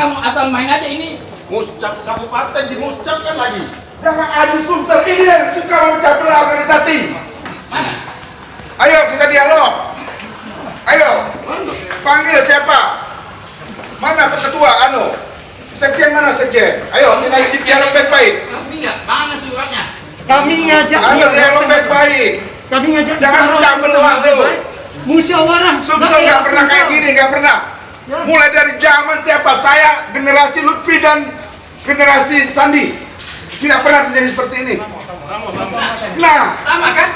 kamu asal main aja ini. Muscap kabupaten dimuscapkan lagi. Jangan adu Sumsel ini yang suka memecah belah organisasi. Mana? Ayo kita dialog. Ayo, panggil siapa? Mana ketua anu? Sekjen mana sekjen? Ayo kita dialog baik-baik. Resmi nggak? Mana suratnya? Kami ngajak Ayo dialog baik-baik. Kami ngajak Jangan pecah belah tuh. musyawarah. Sumsel nggak pernah kayak gini, nggak pernah. Mulai dari zaman siapa? Saya generasi Lutfi dan generasi Sandi. Tidak pernah terjadi seperti ini. Nah, Sama kan?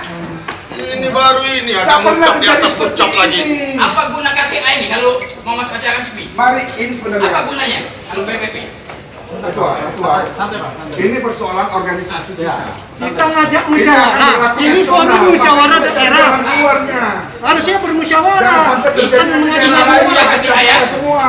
Ini baru ini ada nggak pernah mucap di terjadi atas seperti mucap lagi. ini. Apa guna KTA ini kalau mau masuk acara TV? Mari ini Apa sebenarnya. gunanya? Kalau PPP? Ketua. Ini persoalan organisasi kita. Kita ngajak Ini akan musyawarah. berlaku Ini nasional, forum musyawarah makanya kita daerah. jalan keluarnya. Harusnya bermusyawarah. Jangan sampai terjadi bencana lain Ini pada KTA. kita semua.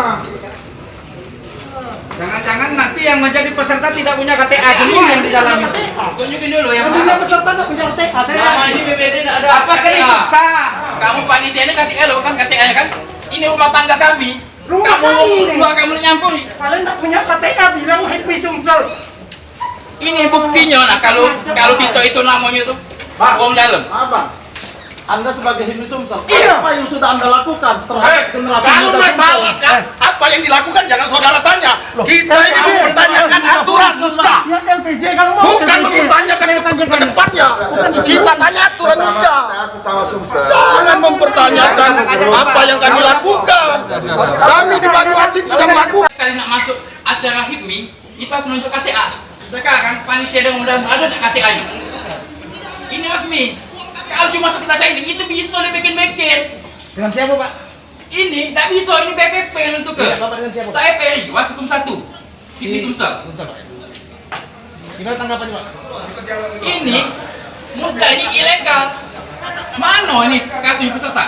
Jangan-jangan nanti yang menjadi peserta tidak punya KTA semua yang di dalamnya. Tunjukin dulu yang Yang punya mana. peserta nggak punya KTA. Selama ini BPD nggak ada Apa kan itu KTA. sah? Kamu panitianya KTA lo kan KTA kan? Ini rumah tangga kami. Rumah Kamu kami ini. dua kamu nyampuri. Kalian nggak punya KTA bilang happy Sumsel. Ini buktinya nah kalau Bito itu namanya tuh wong dalam. Abang, Anda sebagai Himni Sumsel, Iya. apa yang sudah Anda lakukan terhadap generasi Kalau muda masalah Sumsel? kan apa yang dilakukan jangan saudara tanya. Kita ini mempertanyakan aturan Musda, Ya LPJ kalau mau. bukan mempertanyakan ke depannya. Kita tanya aturan Musda. Sesama Sumsel. Jangan mempertanyakan apa yang kami lakukan. Kami di Batu Asin sudah melakukan. Kalian nak masuk acara HIPMI, kita harus menunjuk KTA. Sekarang panitia dan mudah ada KTA-nya. Ini resmi. Kalau cuma sekitar saya ini, itu bisa dibikin-bikin. Dengan siapa, Pak? Ini tidak bisa, ini BPP yang nentukan. Bapak dengan siapa? Saya Peri, Wasikum 1 HIPMI Sumsel. Gimana tanggapannya, Pak? Ini Musda ini ilegal. Mana ini kartu peserta?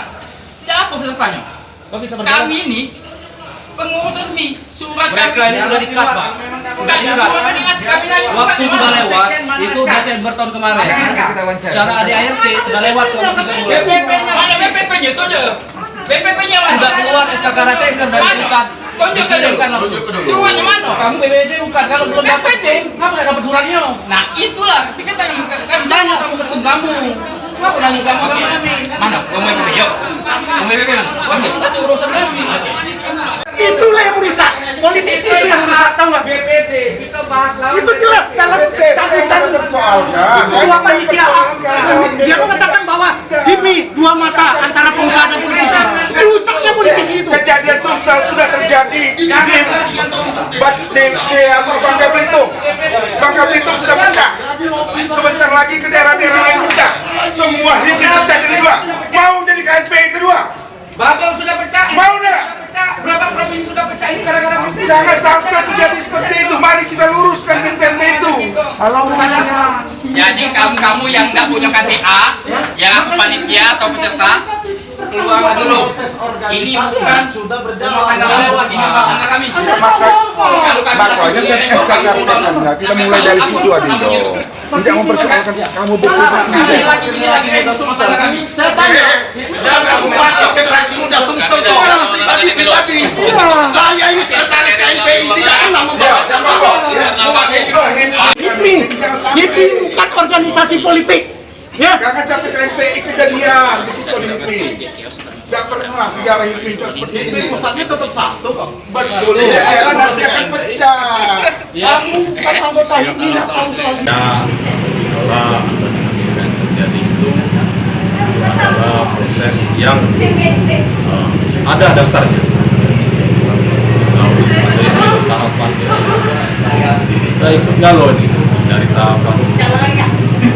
Siapa pesertanya? Kok bisa Kami ini pengurus resmi. Surat Mereka ini sudah di-cut, Pak. Bukan, surat ini ngasih kami nanya. Waktu sudah lewat, itu Desember tahun kemarin. Secara ADART sudah lewat selama 3 bulan. BPP-nya. Mana BPP-nya? Tunjuk. BPP-nya mana? Sudah keluar SK Karateker dari pusat. Tunjukkan dulu. Suratnya mana? Kamu BPD bukan, kalau belum dapat BPD. kamu tidak dapat suratnya. Nah itulah sekitar yang kami Tanya sama ketum kamu. Kamu nanya kamu Oke. Mana? Kamu BPP yuk. Kamu BPP mana? Oke. itu urusan kami. Itulah yang merusak. Politisi itu yang merusak, tahu nggak? BPD, kita bahas lawan. Itu jelas dalam sambutan ketua panitia. Dia mengatakan bahwa HIPMI dua mata antara pengusaha dan politisi. Rusaknya politisi itu. Kejadian Sumsel sudah terjadi di Bangka Belitung. Bangka Belitung sudah pecah. Sebentar lagi ke daerah-daerah lain pecah. Semua HIPMI pecah jadi dua. Mau jadi KSPI kedua? Bagong sudah pecah. Mau nggak? Berapa provinsi sudah pecah ini gara-gara BPD? Jangan sampai terjadi seperti itu. Mari kita luruskan BPP itu. Jadi kamu yang nggak punya KTA, yang aku panitia atau peserta, keluar dulu. Ini bukan sudah berjalan. rumah tangga lewat, ini rumah tangga kami. Kalau kami Makanya kan SK Karateker kita mulai dari situ Adindo. Tidak mempersoalkan kamu Ini betul-betul. lagi rumah tangga kami. Saya tanya, Jangan membaca generasi muda Sumsel itu orang tadi. Saya ini sekretaris KMPI tidak pernah membawa. HIPMI bukan organisasi politik. Ya, Jangan sampai KMPI kejadian begitu di HIPMI. Tidak pernah sejarah HIPMI itu seperti itu ini. pusatnya tetap satu kok. Betul. Ya, nanti akan pecah. kamu bukan anggota HIPMI, nggak tahu soal itu. Bahwa yang terjadi itu adalah proses yang ada dasarnya. Nah, ada yang ikut tahapan saya ikut galon itu dari tahapan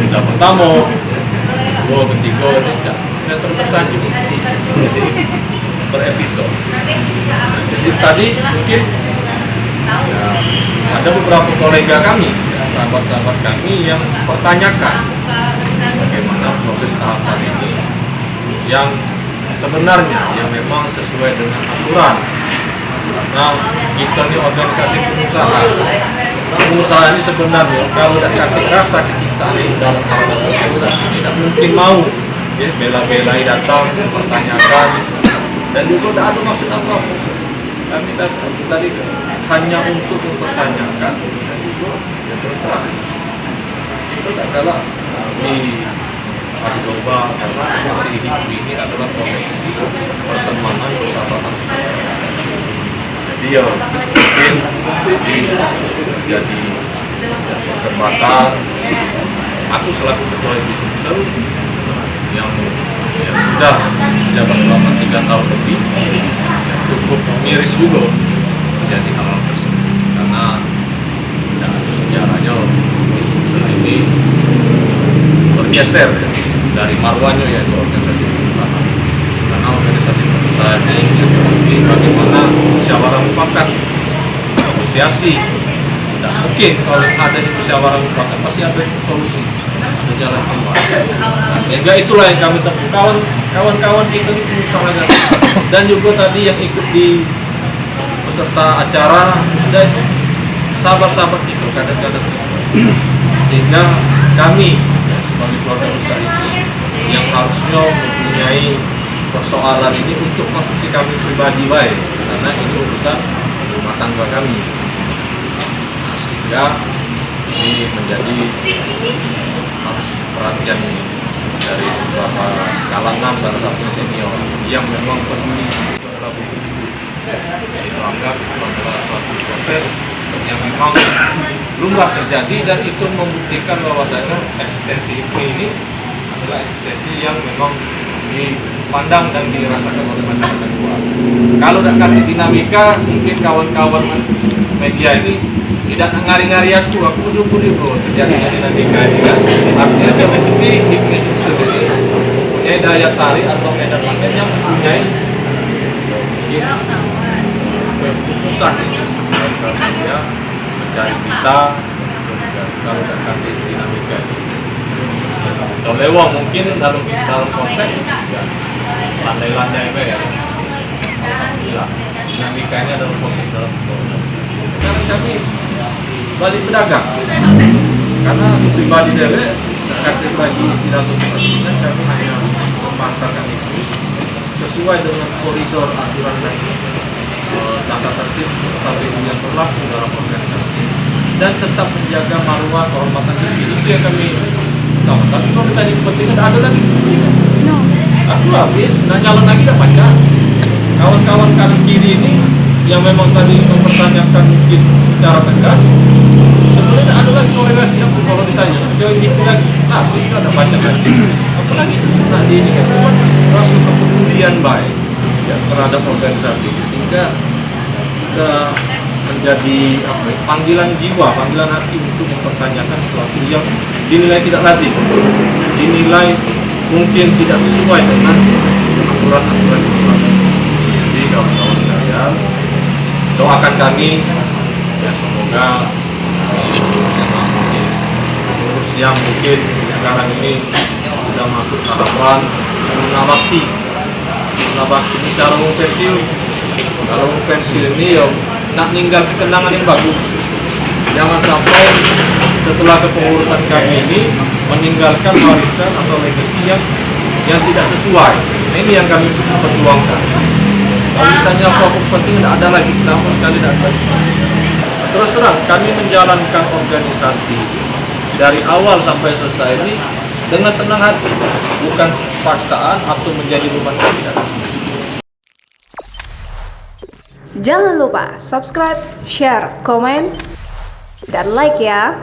sudah pertama, dua, ketiga, sudah terbersanjung. Jadi per episode. Jadi tadi mungkin ya, ada beberapa kolega kami, sahabat-sahabat kami yang pertanyakan bagaimana proses tahapan ini yang sebenarnya yang memang sesuai dengan aturan. Nah, kita ini organisasi pengusaha ini sebenarnya kalau tidak ada rasa kecintaan di dalam organisasi tidak mungkin mau ya, bela-belai datang mempertanyakan dan juga tidak ada maksud apa-apa. Kami tadi hanya untuk mempertanyakan, ya terus terang itu adalah di adu domba karena asosiasi HIPMI ini adalah koneksi pertemanan persahabatan. Jadi ya mungkin jadi perdebatan. Aku selaku ketua HIPMI Sumsel yang sudah menjabat selama 3 tahun lebih, cukup miris juga menjadi hal tersebut karena tidak ada sejarahnya HIPMI Sumsel ini bergeser ya, dari marwahnya yaitu organisasi perusahaan, karena organisasi perusahaan ini mengerti bagaimana musyawarah mufakat negosiasi. Dan mungkin kalau ada musyawarah mufakat pasti ada solusi, ada jalan keluar. Nah, sehingga itulah yang kami tempuh, kawan-kawan kita ini pengusaha dan juga tadi yang ikut di peserta acara sudah sabar-sabar kita kadang-kadang sehingga kami sebagai keluarga besar ini yang harusnya mempunyai persoalan ini untuk konsumsi kami pribadi baik, karena ini urusan rumah tangga kami. Nah, sehingga ini menjadi harus perhatian dari beberapa kalangan, salah satunya senior yang memang peduli itu adalah buku-buku. Itu anggap adalah suatu proses yang memang lumrah terjadi dan itu membuktikan bahwasanya eksistensi HIPMI ini adalah eksistensi yang memang dipandang dan dirasakan oleh masyarakat luas. Kalau tidak kasih dinamika, mungkin kawan-kawan media ini tidak ngari-ngari aku syukur itu terjadinya dinamika ini kan. Artinya terbukti HIPMI sendiri mempunyai daya tarik atau medan magnet yang mempunyai kekhususan ya, mencari kita kalau tidak kasih dinamika ini. Tolewa mungkin dalam konteks ya, landai-landai ya. Alhamdulillah dinamikanya dalam proses dalam sebuah organisasi. Sekarang kami balik pedagang karena pribadi dari terkait bagi istilah untuk pertandingan kami hanya memantapkan ini sesuai dengan koridor aturan dan tata tertib KPU yang berlaku dalam organisasi dan tetap menjaga marwah kehormatan diri. Itu yang kami tahu. Tapi kalau kita di kepentingan ada lagi kepentingan. Aku habis, nak nyalon lagi dah baca. Kawan-kawan kanan kiri ini yang memang tadi mempertanyakan mungkin secara tegas, sebenarnya ada lagi korelasi yang kalau ditanya, jauh ini lagi, habis ada baca lagi. Apalagi nak di ini kan memang rasa kepedulian baik ya, terhadap organisasi sehingga sudah menjadi panggilan jiwa, panggilan hati untuk mempertanyakan sesuatu yang dinilai tidak lazim, dinilai mungkin tidak sesuai dengan aturan-aturan yang berlaku. Jadi kawan-kawan sekalian, doakan kami ya semoga pengurus yang mungkin sekarang ini sudah masuk tahapan menabakti ini cara mau pensiun. Kalau mau pensiun ini ya nak ninggal kenangan yang bagus. Jangan sampai setelah kepengurusan kami ini meninggalkan warisan atau legasi yang tidak sesuai. Nah, ini yang kami perjuangkan. Kalau ditanya apa penting, tidak ada lagi, sama sekali tidak ada. Terus terang, kami menjalankan organisasi dari awal sampai selesai ini dengan senang hati, bukan paksaan atau menjadi beban kami. Jangan lupa subscribe, share, komen, dan like ya.